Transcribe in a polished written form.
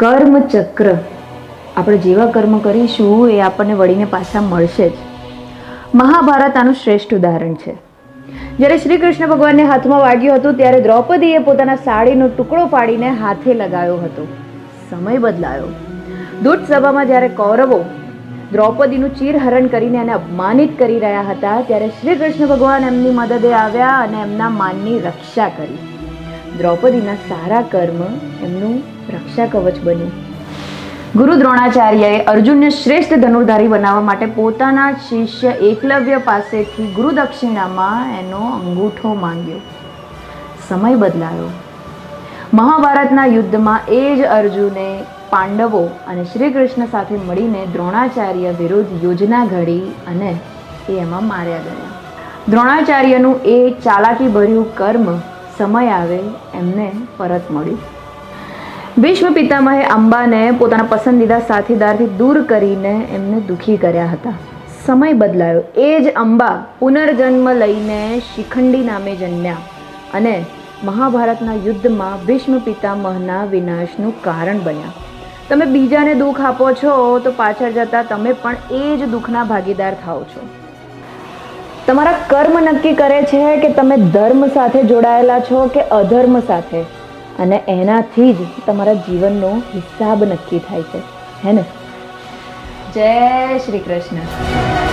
કર્મ ચક્ર, આપણે જેવા કર્મ કરીશું એ આપણને વળીને પાછા મળશે જ. મહાભારત આનું શ્રેષ્ઠ ઉદાહરણ છે. જ્યારે શ્રી કૃષ્ણ ભગવાનને હાથમાં વાગ્યું હતું ત્યારે દ્રૌપદીએ પોતાના સાડીનો ટુકડો પાડીને હાથે લગાવ્યો હતો. સમય બદલાયો. દૂત સભામાં જ્યારે કૌરવો દ્રૌપદીનું ચીરહરણ કરીને એને અપમાનિત કરી રહ્યા હતા ત્યારે શ્રી કૃષ્ણ ભગવાન એમની મદદે આવ્યા અને એમના માનની રક્ષા કરી. દ્રૌપદીના સારા કર્મ એમનું રક્ષા કવચ બન્યું. ગુરુ દ્રોણાચાર્યએ અર્જુનને શ્રેષ્ઠ ધનુર્ધારી બનાવવા માટે પોતાના શિષ્ય એકલવ્ય પાસેથી ગુરુદક્ષિણામાં એનો અંગૂઠો માંગ્યો. સમય બદલાયો. મહાભારતના યુદ્ધમાં એ જ અર્જુને પાંડવો અને શ્રી કૃષ્ણ સાથે મળીને દ્રોણાચાર્ય વિરુદ્ધ યોજના ઘડી અને એ એમાં માર્યા ગયા. દ્રોણાચાર્યનું એ ચાલાકી ભર્યું કર્મ સમય આવે એમને પરત મળ્યું. ભીષ્મ પિતામહે અંબાને પોતાના પસંદીદા સાથીદારથી દૂર કરીને એમને દુઃખી કર્યા હતા. સમય બદલાયો. એ જ અંબા પુનર્જન્મ લઈને શિખંડી નામે જન્મ્યા અને મહાભારતના યુદ્ધમાં ભીષ્મ પિતામહના વિનાશનું કારણ બન્યા. તમે બીજાને દુઃખ આપો છો તો પાછળ જતાં તમે પણ એ જ દુઃખના ભાગીદાર થાઓ છો. તમારા કર્મ નક્કી કરે છે કે તમે ધર્મ સાથે જોડાયેલા છો કે અધર્મ સાથે, અને એનાથી જ તમારા જીવનનો હિસાબ નક્કી થાય છે, હે ને? જય શ્રી કૃષ્ણ.